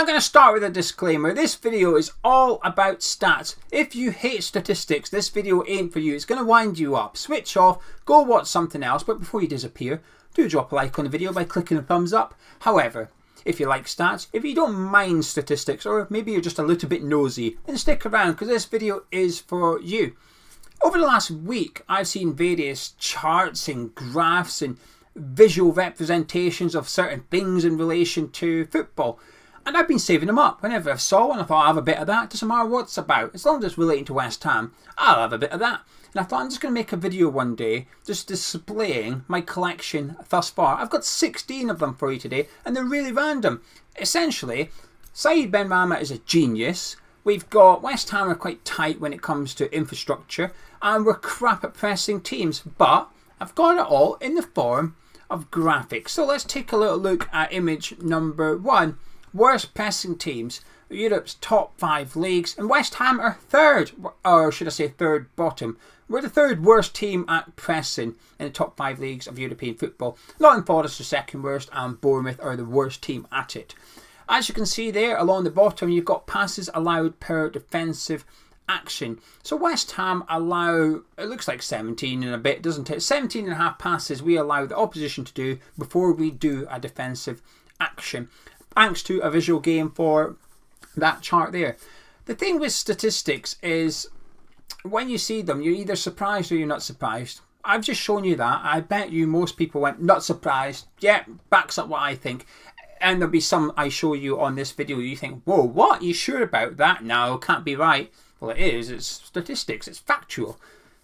I'm going to start with a disclaimer. This video is all about stats. If you hate statistics, this video ain't for you. It's going to wind you up. Switch off, go watch something else, but before you disappear, do drop a like on the video by clicking the thumbs up. However, if you like stats, if you don't mind statistics, or maybe you're just a little bit nosy, then stick around because this video is for you. Over the last week, I've seen various charts and graphs and visual representations of certain things in relation to football. And I've been saving them up. Whenever I saw one, I thought I'll have a bit of that. Doesn't matter what it's about. As long as it's relating to West Ham, I'll have a bit of that. And I thought I'm just going to make a video one day just displaying my collection thus far. I've got 16 of them for you today and they're really random. Essentially, Benrahma is a genius. We've got West Ham are quite tight when it comes to infrastructure and we're crap at pressing teams. But I've got it all in the form of graphics. So let's take a little look at image number 1. Worst pressing teams, Europe's top 5 leagues, and West Ham are third, or should I say third bottom. We're the third worst team at pressing in the top 5 leagues of European football. Nottingham Forest are second worst and Bournemouth are the worst team at it. As you can see there along the bottom, you've got passes allowed per defensive action. So West Ham allow, it looks like 17 and a bit, doesn't it? 17 and a half passes we allow the opposition to do before we do a defensive action. Thanks to a visual game for that chart there. The thing with statistics is when you see them, you're either surprised or you're not surprised. I've just shown you that. I bet you most people went, not surprised. Yeah, backs up what I think. And there'll be some I show you on this video you think, whoa, what? You sure about that? No, can't be right. Well, it is. It's statistics. It's factual.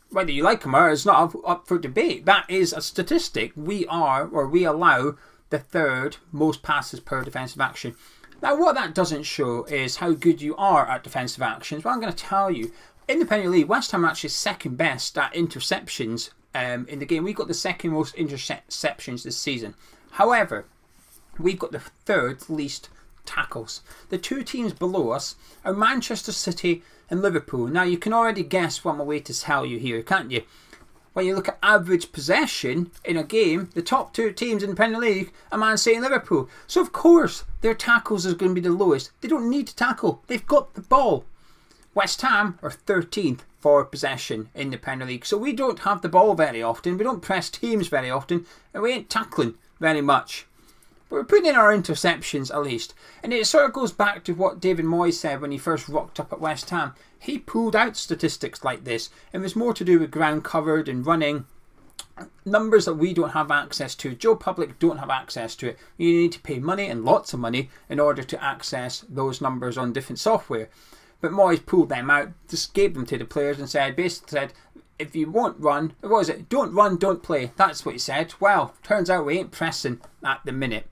Whether you like them or it's not up for debate. That is a statistic. We allow the third most passes per defensive action. Now what that doesn't show is how good you are at defensive actions. Well, I'm going to tell you, in the Premier League, West Ham are actually second best at interceptions in the game. We've got the second most interceptions this season. However, we've got the third least tackles. The two teams below us are Manchester City and Liverpool. Now you can already guess what I'm away to tell you here, can't you? When you look at average possession in a game, the top 2 teams in the Premier League are Man City and Liverpool. So of course their tackles is going to be the lowest. They don't need to tackle. They've got the ball. West Ham are 13th for possession in the Premier League. So we don't have the ball very often. We don't press teams very often. And we ain't tackling very much. But we're putting in our interceptions at least. And it sort of goes back to what David Moyes said when he first rocked up at West Ham. He pulled out statistics like this. It was more to do with ground covered and running. Numbers that we don't have access to. Joe Public don't have access to it. You need to pay money and lots of money in order to access those numbers on different software. But Moyes pulled them out, just gave them to the players and basically said, if you won't run, what was it? Don't run, don't play. That's what he said. Well, turns out we ain't pressing at the minute.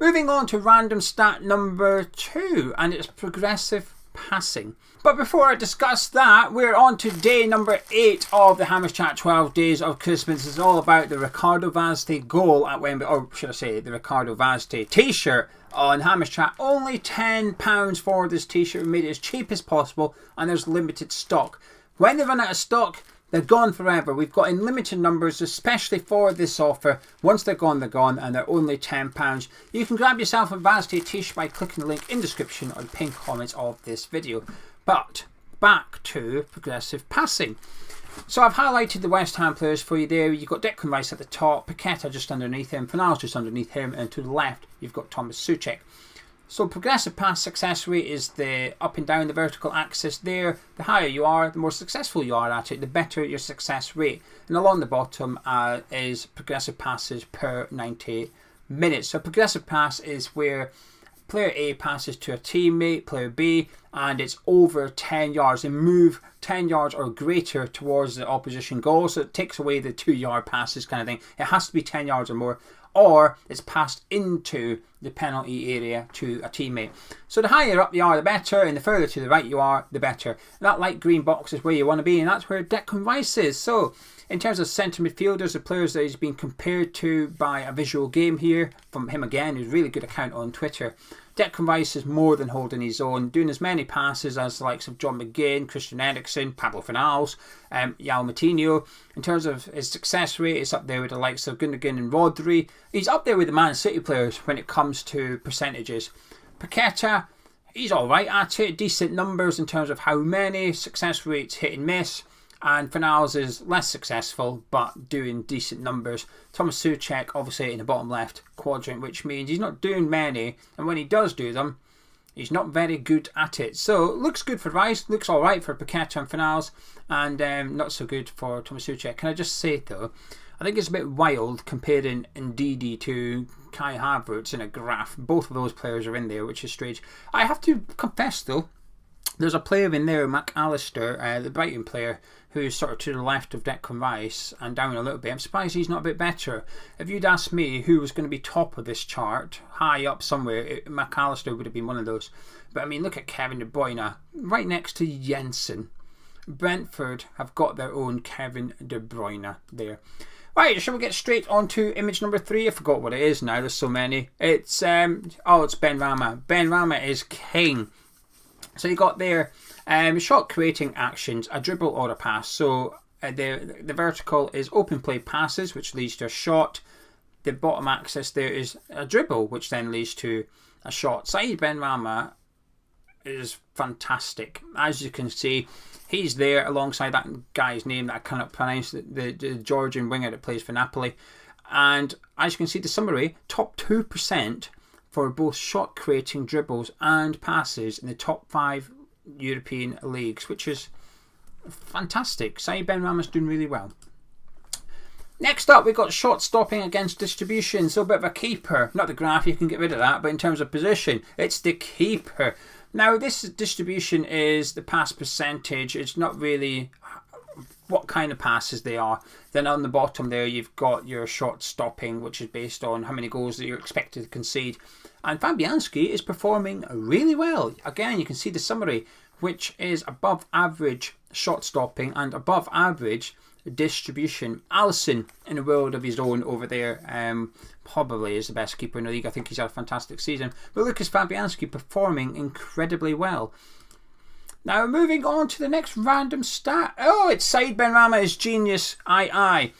Moving on to random stat number 2, and it's progressive passing. But before I discuss that, we're on to day number 8 of the Hammers Chat 12 Days of Christmas. It's all about the Ricardo Vazte goal at Wembley, or should I say the Ricardo Vazte t-shirt on Hammers Chat. Only £10 for this t-shirt. We made it as cheap as possible and there's limited stock. When they run out of stock, they're gone forever. We've got unlimited numbers, especially for this offer. Once they're gone, and they're only £10. You can grab yourself a Vazte t-shirt by clicking the link in the description or the pinned comments of this video. But back to progressive passing. So I've highlighted the West Ham players for you there. You've got Declan Rice at the top, Paqueta just underneath him, Fanal's just underneath him, and to the left you've got Thomas Souček. So progressive pass success rate is the up and down the vertical axis there. The higher you are, the more successful you are at it, the better your success rate. And along the bottom is progressive passes per 90 minutes. So progressive pass is where player A passes to a teammate, player B, and it's over 10 yards. They move 10 yards or greater towards the opposition goal. So it takes away the 2-yard passes kind of thing. It has to be 10 yards or more. Or it's passed into the penalty area to a teammate. So the higher up you are, the better, and the further to the right you are, the better. That light green box is where you want to be, and that's where Declan Rice is. So in terms of centre midfielders, the players that he's been compared to by a visual game here, from him again, who's a really good account on Twitter. Declan Rice is more than holding his own, doing as many passes as the likes of John McGinn, Christian Eriksen, Pablo Fornals, João Moutinho. In terms of his success rate, it's up there with the likes of Gundogan and Rodri. He's up there with the Man City players when it comes to percentages. Paqueta He's alright at it, decent numbers in terms of how many, success rates hit and miss, and Finals is less successful but doing decent numbers. Thomas Souček obviously in the bottom left quadrant, which means he's not doing many, and when he does do them, he's not very good at it. So looks good for Rice, looks alright for Paqueta and Finals, and not so good for Thomas Souček. Can I just say though, I think it's a bit wild comparing Ndidi to Kai Havertz in a graph. Both of those players are in there, which is strange. I have to confess though, there's a player in there, McAllister, the Brighton player, who's sort of to the left of Declan Rice and down a little bit. I'm surprised he's not a bit better. If you'd asked me who was going to be top of this chart, high up somewhere, McAllister would have been one of those. But I mean, look at Kevin De Bruyne, right next to Jensen. Brentford have got their own Kevin De Bruyne there. Right, shall we get straight on to image number 3? I forgot what it is now, there's so many. It's it's Benrahma. Benrahma is king. So you got there shot creating actions, a dribble or a pass. So the vertical is open play passes, which leads to a shot. The bottom axis there is a dribble, which then leads to a shot. Said Benrahma is fantastic. As you can see, he's there alongside that guy's name that I cannot pronounce, the Georgian winger that plays for Napoli. And as you can see, the summary, top 2% for both shot creating dribbles and passes in the top 5 European leagues, which is fantastic. Said Benrahma's doing really well. Next up, we've got shot stopping against distribution. So a bit of a keeper. Not the graph, you can get rid of that, but in terms of position, it's the keeper. Now, this distribution is the pass percentage. It's not really what kind of passes they are. Then on the bottom there, you've got your shot stopping, which is based on how many goals that you're expected to concede. And Fabianski is performing really well. Again, you can see the summary, which is above average shot stopping and above average distribution. Alisson, in a world of his own over there, probably is the best keeper in the league. I think he's had a fantastic season. But Lucas Fabianski performing incredibly well. Now moving on to the next random stat. Oh, it's Said Benrahma is genius. Aye.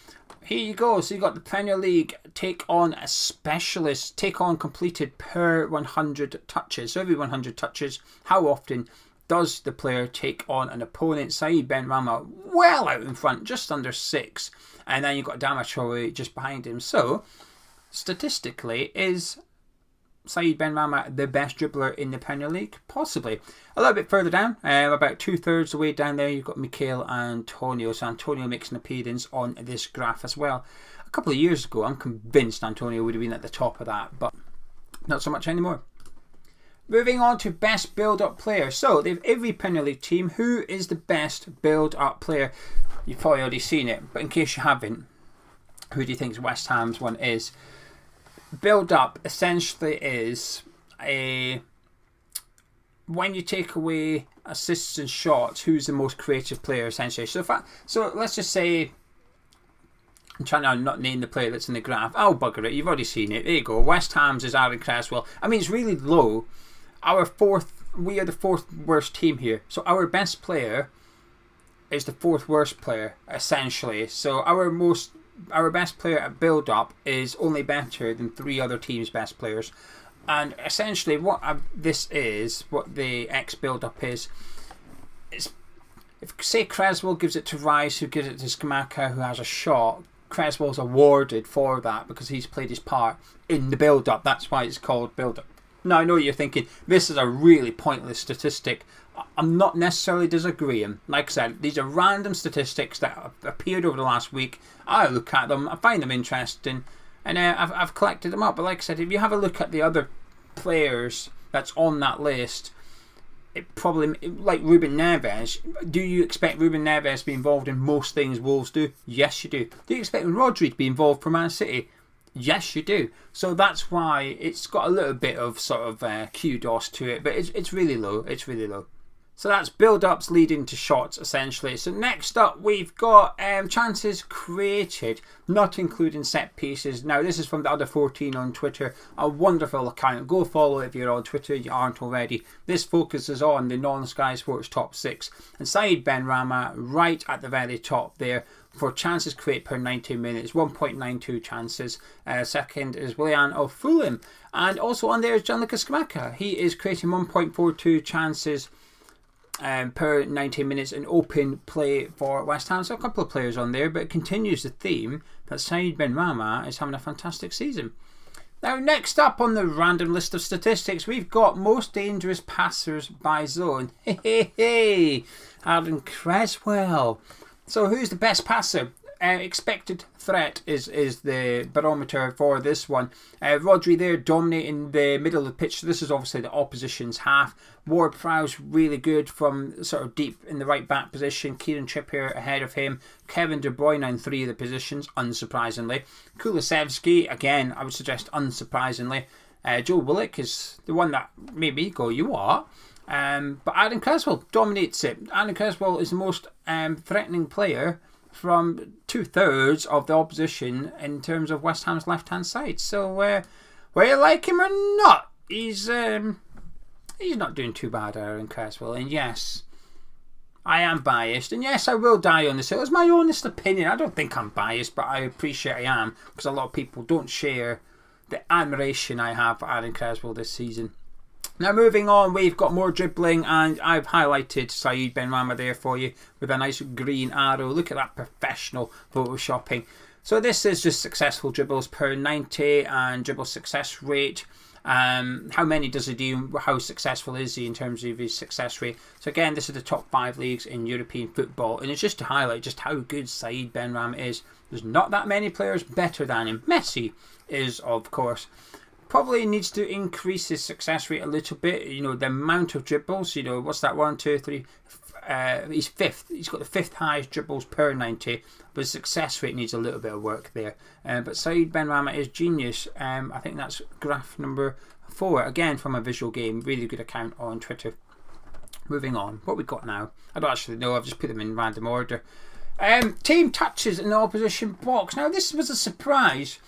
Here you go. So you got the Premier League take on a specialist, take on completed per 100 touches. So every 100 touches, how often does the player take on an opponent? Said Benrahma well out in front, just under 6. And then you've got Adama Traore just behind him. So statistically, is Said Benrahma the best dribbler in the Premier League? Possibly. A little bit further down, about 2/3 the way down there, you've got Mikel Antonio. So Antonio makes an appearance on this graph as well. A couple of years ago, I'm convinced Antonio would have been at the top of that, but not so much anymore. Moving on to best build-up player. So they've every Premier League team. Who is the best build-up player? You've probably already seen it, but in case you haven't, who do you think West Ham's one is? Build-up essentially is when you take away assists and shots, who's the most creative player essentially. So let's just say, I'm trying to not name the player that's in the graph. Oh, bugger it, you've already seen it. There you go. West Ham's is Aaron Cresswell. I mean, it's really low. We are the 4th worst team here. So our best player is the 4th worst player, essentially. So our best player at build-up is only better than 3 other teams' best players. And essentially what what the X build-up is if, say, Cresswell gives it to Rice, who gives it to Scamacca, who has a shot, Cresswell's awarded for that because he's played his part in the build-up. That's why it's called build-up. Now, I know you're thinking, this is a really pointless statistic. I'm not necessarily disagreeing. Like I said, these are random statistics that have appeared over the last week. I look at them, I find them interesting, and I've collected them up. But like I said, if you have a look at the other players that's on that list, it probably, like Ruben Neves, do you expect Ruben Neves to be involved in most things Wolves do? Yes, you do. Do you expect Rodri to be involved for Man City? Yes, you do. So that's why it's got a little bit of sort of kudos to it, but it's really low. It's really low. So that's build-ups leading to shots, essentially. So next up, we've got chances created, not including set pieces. Now, this is from the other 14 on Twitter. A wonderful account. Go follow it if you're on Twitter. You aren't already. This focuses on the non-Sky Sports top 6. And Said Benrahma, right at the very top there, for chances created per 90 minutes, 1.92 chances. Second is Willian of Fulham. And also on there is Gianluca Scamacca. He is creating 1.42 chances per 90 minutes in open play for West Ham. So a couple of players on there, but it continues the theme that Said Benrahma is having a fantastic season. Now, next up on the random list of statistics, we've got most dangerous passers by zone. Hey, Aaron Cresswell. So who's the best passer? Expected threat is the barometer for this one. Rodri there dominating the middle of the pitch. So this is obviously the opposition's half. Ward-Prowse really good from sort of deep in the right back position. Kieran Trippier ahead of him. Kevin De Bruyne in 3 of the positions, unsurprisingly. Kulusevski, again, I would suggest unsurprisingly. Joe Willock is the one that maybe go, you what? But Aaron Cresswell dominates it. Aaron Cresswell is the most threatening player from 2/3 of the opposition in terms of West Ham's left-hand side. So whether you like him or not, he's not doing too bad, Aaron Cresswell. And yes, I am biased. And yes, I will die on this hill. It's my honest opinion. I don't think I'm biased, but I appreciate I am, because a lot of people don't share the admiration I have for Aaron Cresswell this season. Now moving on, we've got more dribbling, and I've highlighted Said Benrahma there for you with a nice green arrow. Look at that professional photoshopping. So this is just successful dribbles per 90 and dribble success rate. How many does he do? How successful is he in terms of his success rate? So again, this is the top 5 leagues in European football, and it's just to highlight just how good Said Benrahma is. There's not that many players better than him. Messi is, of course. Probably needs to increase his success rate a little bit. You know, the amount of dribbles, you know, what's that, 1, 2, 3, he's 5th. He's got the 5th highest dribbles per 90, but his success rate needs a little bit of work there. But Said Benrahma is genius. I think that's graph number 4, again from a visual game. Really good account on Twitter. Moving on, what we got now? I don't actually know, I've just put them in random order. Team touches in the opposition box. Now this was a surprise.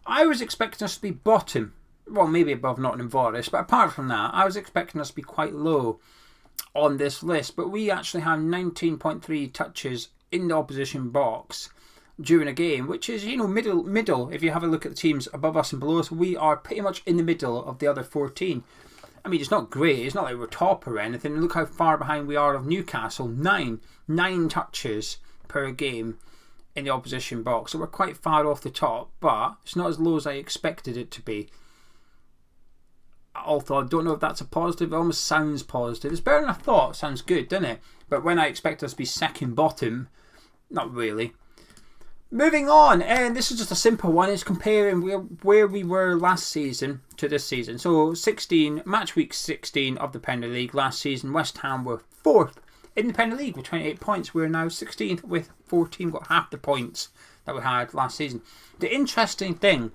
I was expecting us to be bottom. Well, maybe above Nottingham Forest, but apart from that, I was expecting us to be quite low on this list. But we actually have 19.3 touches in the opposition box during a game, which is, you know, middle. If you have a look at the teams above us and below us, we are pretty much in the middle of the other 14. I mean, it's not great. It's not like we're top or anything. Look how far behind we are of Newcastle. 9 touches per game in the opposition box. So we're quite far off the top, but it's not as low as I expected it to be. Although I don't know if that's a positive. It almost sounds positive. It's better than I thought. Sounds good, doesn't it? But when I expect us to be second bottom, not really. Moving on, and this is just a simple one. It's comparing where we were last season to this season. So 16, match week 16 of the Premier League last season, West Ham were 4th in the Premier League with 28 points. We're now 16th with 14, got half the points that we had last season. The interesting thing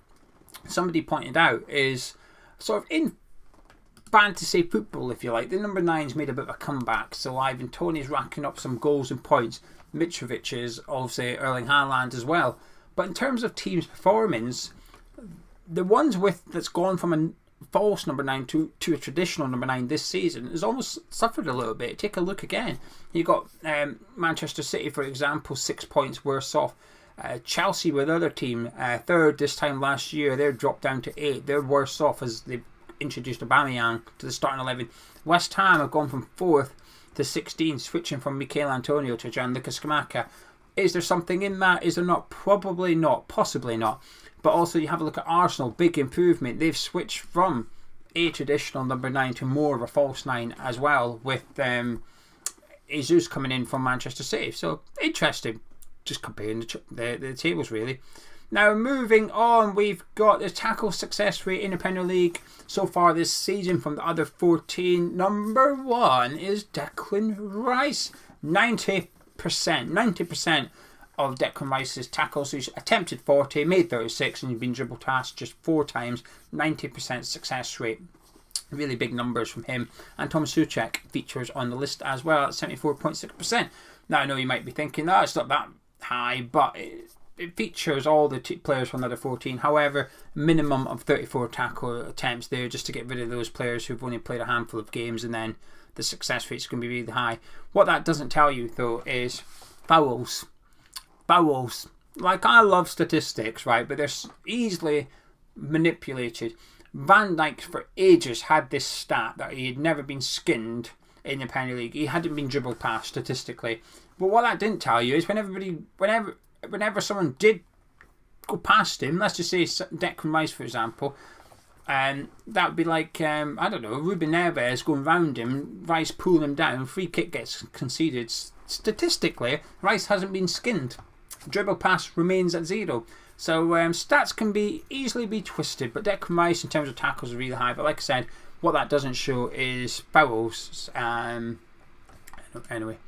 somebody pointed out is sort of in fantasy football, if you like, the number 9's made a bit of a comeback. So Ivan Toney's racking up some goals and points. Mitrovic is obviously Erling Haaland as well. But in terms of teams' performance, the ones that's gone from a false number 9 to a traditional number 9 this season has almost suffered a little bit. Take a look again. You got Manchester City, for example, 6 points worse off. Chelsea were the other team, 3rd this time last year. They're dropped down to 8. They're worse off as they've introduced Aubameyang to the starting 11. West Ham have gone from 4th to 16th, switching from Mikel Antonio to Gianluca Scamacca. Is there something in that? Is there not? Probably not. Possibly not. But also you have a look at Arsenal, big improvement. They've switched from a traditional number 9 to more of a false 9 as well, with Jesus coming in from Manchester City. So interesting. Just comparing the tables really. Now moving on, we've got the tackle success rate in the Premier League so far this season from the other 14. Number 1 is Declan Rice. 90% of Declan Rice's tackles. He's attempted 40, made 36, and he's been dribble tasked just 4 times. 90% success rate. Really big numbers from him. And Thomas Souček features on the list as well at 74.6%. Now I know you might be thinking, oh, it's not that high, but it features all the players from the other 14. However, minimum of 34 tackle attempts there just to get rid of those players who've only played a handful of games, and then the success rate is going to be really high. What that doesn't tell you though is fouls. fouls. Like, I love statistics, right? But they're easily manipulated. Van Dijk for ages had this stat that he had never been skinned in the Premier League. He hadn't been dribbled past statistically. But what that didn't tell you is whenever someone did go past him, let's just say Declan Rice, for example, that would be like, I don't know, Ruben Neves going round him, Rice pulling him down, free kick gets conceded. Statistically, Rice hasn't been skinned. Dribble pass remains at 0. So stats can easily be twisted, but Declan Rice in terms of tackles is really high. But like I said, what that doesn't show is fouls. Anyway,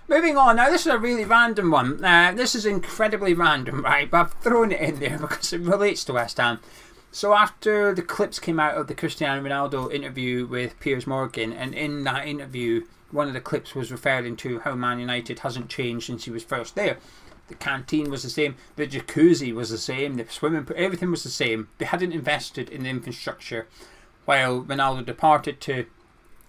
moving on. Now this is a really random one. This is incredibly random, right? But I've thrown it in there because it relates to West Ham. So after the clips came out of the Cristiano Ronaldo interview with Piers Morgan, and in that interview, one of the clips was referring to how Man United hasn't changed since he was first there. The canteen was the same, the jacuzzi was the same, the swimming pool, everything was the same. They hadn't invested in the infrastructure. While Ronaldo departed to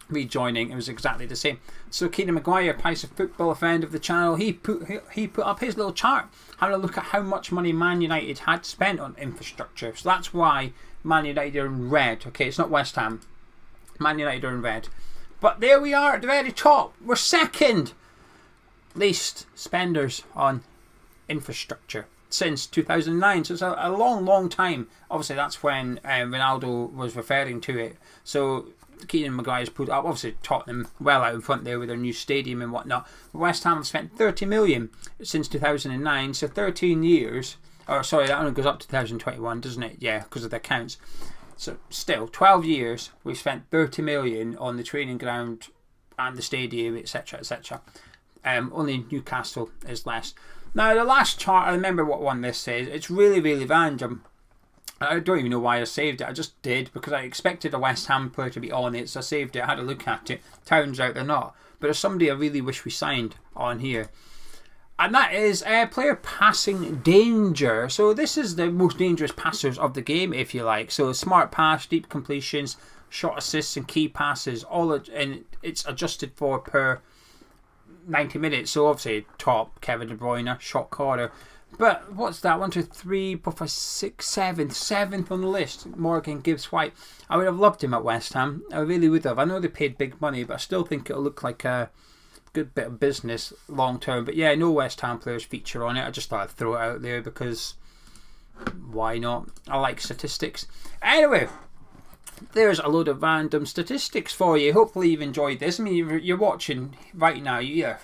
rejoining, it was exactly the same. So Keenan Maguire, Price of Football, a friend of the channel, he put up his little chart, having a look at how much money Man United had spent on infrastructure. So that's why Man United are in red. Okay, it's not West Ham. Man United are in red. But there we are at the very top. We're second least spenders on infrastructure since 2009, so it's a long time. Obviously that's when Ronaldo was referring to it. So Keenan Maguire's put up, obviously Tottenham well out in front there with their new stadium and whatnot. West Ham have spent 30 million since 2009, so 13 years, or sorry, that only goes up to 2021, doesn't it? Yeah, because of the accounts. So still 12 years we've spent 30 million on the training ground and the stadium, etc, etc. Only Newcastle is less. Now, the last chart, I remember what one this says. It's really random. I don't even know why I saved it. I just did because I expected a West Ham player to be on it, so I saved it. I had a look at it. Turns out they're not. But there's somebody I really wish we signed on here. And that is a player passing danger. So this is the most dangerous passers of the game, if you like. So smart pass, deep completions, short assists and key passes. And it's adjusted for per 90 minutes, so obviously top Kevin De Bruyne, shot corner. But what's that? 1, 2, 3, 4, 5, 6, 7. 7th on the list. Morgan Gibbs White. I would have loved him at West Ham. I really would have. I know they paid big money, but I still think it'll look like a good bit of business long term. But yeah, no West Ham players feature on it. I just thought I'd throw it out there because why not? I like statistics. Anyway, there's a load of random statistics for you. Hopefully you've enjoyed this. I mean, you're watching right now. You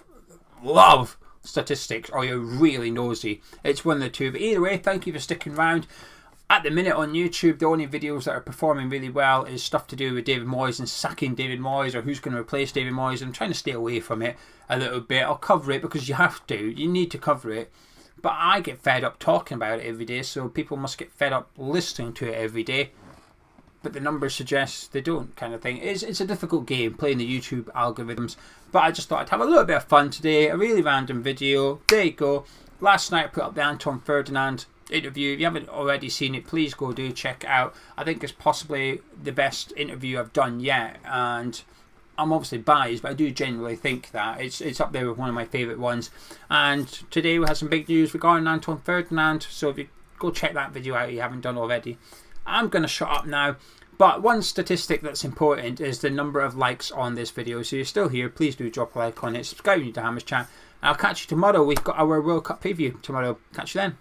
love statistics or you're really nosy. It's one of the two. But either way, thank you for sticking around. At the minute on YouTube, the only videos that are performing really well is stuff to do with David Moyes and sacking David Moyes or who's going to replace David Moyes. I'm trying to stay away from it a little bit. I'll cover it because you have to. You need to cover it. But I get fed up talking about it every day, so people must get fed up listening to it every day. But the numbers suggest they don't, kind of thing. It's a difficult game, playing the YouTube algorithms. But I just thought I'd have a little bit of fun today. A really random video. There you go. Last night I put up the Anton Ferdinand interview. If you haven't already seen it, please go do check it out. I think it's possibly the best interview I've done yet. And I'm obviously biased, but I do genuinely think that. It's up there with one of my favourite ones. And today we have some big news regarding Anton Ferdinand. So if you go check that video out if you haven't done already. I'm going to shut up now, but one statistic that's important is the number of likes on this video. So you're still here, please do drop a like on it, subscribe to Hammer's Chat. I'll catch you tomorrow. We've got our World Cup preview tomorrow. Catch you then.